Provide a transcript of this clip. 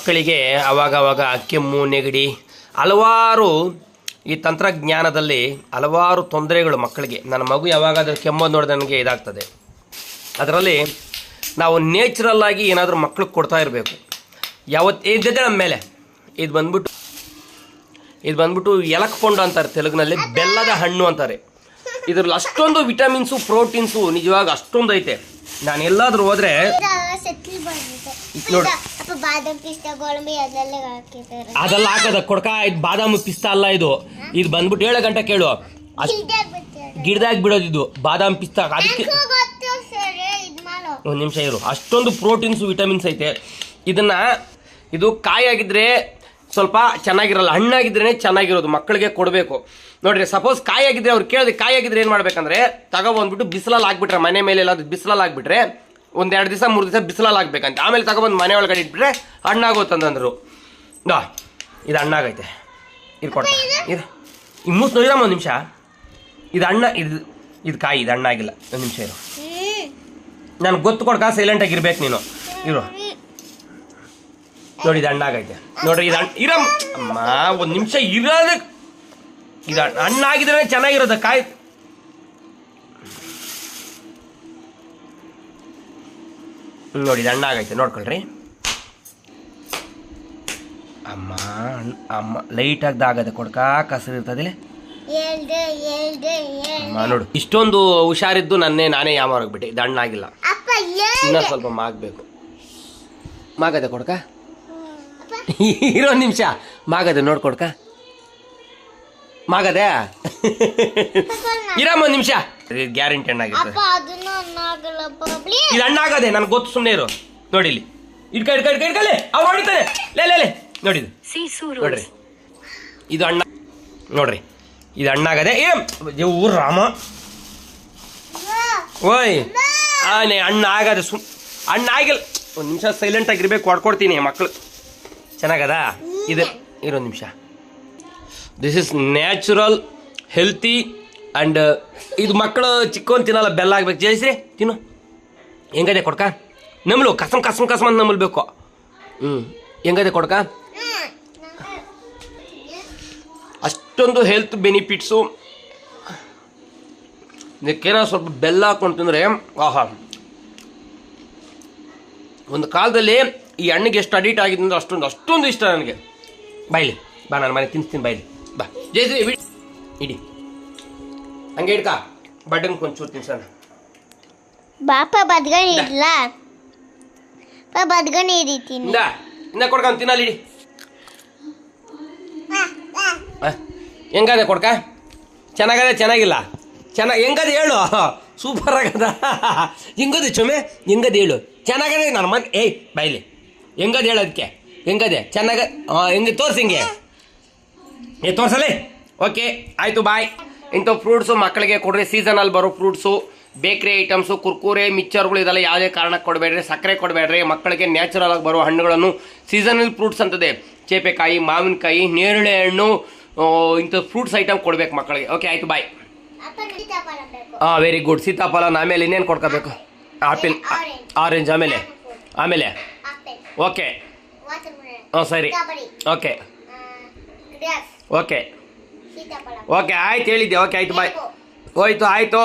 ಮಕ್ಕಳಿಗೆ ಅವಾಗವಾಗ ಕೆಮ್ಮು ನೆಗಡಿ ಹಲವಾರು ಈ ತಂತ್ರಜ್ಞಾನದಲ್ಲಿ ಹಲವಾರು ತೊಂದರೆಗಳು ಮಕ್ಕಳಿಗೆ. ನನ್ನ ಮಗು ಯಾವಾಗಾದರೂ ಕೆಮ್ಮೋದು ನೋಡಿದ್ರೆ ನನಗೆ ಇದಾಗ್ತದೆ. ಅದರಲ್ಲಿ ನಾವು ನೇಚರಲ್ ಆಗಿ ಏನಾದರೂ ಮಕ್ಳಿಗೆ ಕೊಡ್ತಾ ಇರಬೇಕು. ಇದ್ದಿದೆ ನಮ್ಮ ಮೇಲೆ ಇದು ಬಂದ್ಬಿಟ್ಟು ಎಲಕ್ಕೊಂಡು ಅಂತಾರೆ ತೆಲುಗಿನಲ್ಲಿ, ಬೆಲ್ಲದ ಹಣ್ಣು ಅಂತಾರೆ. ಇದರಲ್ಲಿ ಅಷ್ಟೊಂದು ವಿಟಮಿನ್ಸು ಪ್ರೋಟೀನ್ಸು ನಿಜವಾಗ ಅಷ್ಟೊಂದು ಐತೆ. ನಾನು ಎಲ್ಲಾದರೂ ಹೋದ್ರೆ ನೋಡಿ ಅದೆಲ್ಲ ಹಾಕದ ಕೊಡ್ಕ. ಇದು ಬಾದಾಮಿ ಪಿಸ್ತಾ ಅಲ್ಲ, ಇದು ಬಂದ್ಬಿಟ್ಟು 7 ಗಂಟೆ ಕೇಳು ಗಿಡದಾಗ ಬಿಡೋದು. ಇದು ಬಾದಾಮಿ ಪಿಸ್ತಾ. ಅದಕ್ಕೆ ಒಂದು ನಿಮಿಷ ಇರು. ಅಷ್ಟೊಂದು ಪ್ರೋಟೀನ್ಸು ವಿಟಮಿನ್ಸ್ ಐತೆ. ಇದು ಕಾಯಾಗಿದ್ರೆ ಸ್ವಲ್ಪ ಚೆನ್ನಾಗಿರಲ್ಲ, ಹಣ್ಣಾಗಿದ್ರೇ ಚೆನ್ನಾಗಿರೋದು. ಮಕ್ಕಳಿಗೆ ಕೊಡಬೇಕು ನೋಡ್ರಿ. ಸಪೋಸ್ ಕಾಯಾಗಿದ್ರೆ ಅವ್ರು ಕೇಳಿದ್ರೆ ಕಾಯಾಗಿದ್ರೆ ಏನು ಮಾಡ್ಬೇಕಂದ್ರೆ ತಗೊಬಂದ್ಬಿಟ್ಟು ಬಿಸಿಲಲ್ಲಿ ಹಾಕ್ಬಿಟ್ರೆ, ಮನೆ ಮೇಲೆ ಎಲ್ಲಾದ್ರೂ ಬಿಸಿಲಲ್ಲಿ ಹಾಕ್ಬಿಟ್ರೆ 1-2 ದಿವಸ 3 ದಿವಸ ಬಿಸಿಲಲ್ಲಿ ಹಾಕ್ಬೇಕಂತ. ಆಮೇಲೆ ತಗೊಬಂದು ಮನೆ ಒಳಗಡೆ ಇಟ್ಬಿಟ್ರೆ ಹಣ್ಣಾಗೋತಂದ್ರು. ಇದು ಹಣ್ಣಾಗೈತೆ. ಇದು ಕೊಡ್ತಾ ಇದು ಮೂಸ್ ನೋಡಿರಮ್ಮ ಒಂದು ನಿಮಿಷ. ಇದು ಇದು ಕಾಯಿ, ಇದು ಹಣ್ಣಾಗಿಲ್ಲ. ಒಂದು ನಿಮಿಷ ಇರು, ನನಗೆ ಗೊತ್ತು ಕೊಡ್ಕ. ಸೈಲೆಂಟಾಗಿ ಇರ್ಬೇಕು ನೀನು. ಇರು ನೋಡಿ, ಇದು ಹಣ್ಣಾಗೈತೆ ನೋಡ್ರಿ. ಇದು ಇರಮ್ಮ ಅಮ್ಮ, ಒಂದು ನಿಮಿಷ ಇರೋದು. ಇದು ಹಣ್ಣಾಗಿದ್ರೆ ಚೆನ್ನಾಗಿರೋದು ಕಾಯಿ. ನೋಡಿ, ಇದು ಹಣ್ಣಾಗೈತೆ ನೋಡ್ಕೊಳ್ರಿ ಅಮ್ಮ. ಲೈಟಾಗಿ ಆಗದೆ ಕೊಡ್ಕ, ಕಸರು ಇರ್ತದಿಲ್ಲ ಅಮ್ಮ. ನೋಡು, ಇಷ್ಟೊಂದು ಹುಷಾರಿದ್ದು ನಾನೇ ಯಾಮಾರೋಗ್ಬಿಟ್ಟೆ. ಇದು ಹಣ್ಣಾಗಿಲ್ಲ, ಇನ್ನೂ ಸ್ವಲ್ಪ ಮಾಗಬೇಕು. ಮಾಗದೆ ಕೊಡ್ಕ, ಇರೋ ನಿಮಿಷ. ಮಾಗದೆ ನೋಡ್ಕೊಡ್ಕ, ಮಾಗದೆ ಇರಮ್ಮ ಒಂದು ನಿಮಿಷ. ಗ್ಯಾರಂಟಿ ಹಣ್ಣಾಗಿರ್ತದೆ. ಇದು ಹಣ್ಣಾಗದೆ ನನಗೆ ಗೊತ್ತು, ಸುಮ್ಮನೆ ಇರು. ನೋಡಿ ಇಲ್ಲಿ ಇಡ್ಕಲೆ ಅವ್ರು ಹೊಡಿತಾರೆ. ಲೇ ನೋಡಿ, ನೋಡ್ರಿ ಇದು ಹಣ್ಣ. ನೋಡ್ರಿ ಇದು ಹಣ್ಣಾಗದೆ. ಊರು ರಾಮ ಓಯ್ ಹಣ್ಣಾಗದೆ. ಹಣ್ಣಾಗಿಲ್ಲ. ಒಂದು ನಿಮಿಷ ಸೈಲೆಂಟ್ ಆಗಿರ್ಬೇಕು. ಕೊಡ್ಕೊಡ್ತೀನಿ ಮಕ್ಕಳು. ಚೆನ್ನಾಗದ ಇದು. ಇರೊಂದು ನಿಮಿಷ. This is natural, healthy and ಇದು ಮಕ್ಕಳು ಚಿಕ್ಕವನು ತಿನ್ನಲ್ಲ. ಬೆಲ್ಲ ಆಗ್ಬೇಕು. ಜಯಿಸ್ರಿ ತಿನ್ನು. ಹೆಂಗದೆ ಕೊಡ್ಕ, ನಮ್ಮಲು ಕಸಮ್ ಅಂತ ನಮ್ಮಲ್ಬೇಕು. ಹೆಂಗದೆ ಕೊಡ್ಕ. ಅಷ್ಟೊಂದು ಹೆಲ್ತ್ ಬೆನಿಫಿಟ್ಸು. ಇದಕ್ಕೇನೋ ಸ್ವಲ್ಪ ಬೆಲ್ಲ ಹಾಕೊಂಡು ತಿಂದರೆ ಆಹಾ. ಒಂದು ಕಾಲದಲ್ಲಿ ಈ ಹಣ್ಣಿಗೆ ಎಷ್ಟು ಅಡಿಟ್ ಆಗಿದೆ ಅಂದ್ರೆ ಅಷ್ಟೊಂದು ಇಷ್ಟ ನನಗೆ. ಬಾಯ್ಲಿ ಬಾ, ನಾನು ಮನೆ ತಿನ್ಸ್ತೀನಿ. ಬಾಯ್ಲಿ ಬಾ. ಜಯಶ್ರೀ ಇಡಿ ಹಂಗೆ ಇಡ್ಕ. ಬಟನ್ ಕೊಂಚೂರು ತಿನ್ಸೋಣ. ಬಾಪ ಬದ್ಗಣಿ ಇಡ್ಲ ಬದ್ಗಣಿ ಇಡಿತೀನಿ. ಇನ್ನ ಕೊಡ್ಕ ತಿನ್ನಲ್ಲ. ಇಡಿ. ಹೆಂಗದೆ ಕೊಡ್ಕ. ಚೆನ್ನಾಗದೆ ಚೆನ್ನಾಗಿಲ್ಲ. ಹೆಂಗದೆ ಹೇಳು. ಸೂಪರ್ ಆಗದ. ಹೆಂಗದೆ ಚೊಮ್ಮೆ, ಹೆಂಗದೆ ಹೇಳು. ಚೆನ್ನಾಗದೆ. ನನ್ನ ಮನೆ ಬಾಯ್ಲಿ ಹೆಂಗದೆ ಹೇಳು. ಅದಕ್ಕೆ ಹೆಂಗದೆ ಚೆನ್ನಾಗ ಹೆಂಗೆ ತೋರ್ಸಿ. ಹಿಂಗೆ ತೋರ್ಸಲೇ. ಓಕೆ ಆಯಿತು, ಬಾಯ್. ಇಂಥ ಫ್ರೂಟ್ಸು ಮಕ್ಕಳಿಗೆ ಕೊಡ್ರಿ. ಸೀಸನಲ್ಲಿ ಬರೋ ಫ್ರೂಟ್ಸು, ಬೇಕ್ರಿ ಐಟಮ್ಸು, ಕುರ್ಕುರೆ, ಮಿಕ್ಚರ್ಗಳು ಇದೆಲ್ಲ ಯಾವುದೇ ಕಾರಣಕ್ಕೆ ಕೊಡಬೇಡ್ರಿ. ಸಕ್ಕರೆ ಕೊಡಬೇಡ್ರಿ. ಮಕ್ಕಳಿಗೆ ನ್ಯಾಚುರಲ್ ಆಗಿ ಬರೋ ಹಣ್ಣುಗಳನ್ನು, ಸೀಸನಲ್ ಫ್ರೂಟ್ಸ್ ಅಂತದೆ. ಚೇಪೆಕಾಯಿ, ಮಾವಿನಕಾಯಿ, ನೇರಳೆ ಹಣ್ಣು, ಇಂಥ ಫ್ರೂಟ್ಸ್ ಐಟಮ್ ಕೊಡ್ಬೇಕು ಮಕ್ಕಳಿಗೆ. ಓಕೆ ಆಯಿತು, ಬಾಯ್. Very good. ಸೀತಾಫಲ. ಆಮೇಲೆ ಇನ್ನೇನು ಕೊಡ್ಕೋಬೇಕು? ಆಪಿಲ್, ಆರೆಂಜ್, ಆಮೇಲೆ ಓಕೆ. ಸರಿ. ಓಕೆ ಓಕೆ ಆಯ್ತು ಹೇಳಿದ್ದೆ. ಓಕೆ ಆಯ್ತು, ಬಾಯ್. ಹೋಯ್ತು ಆಯಿತು.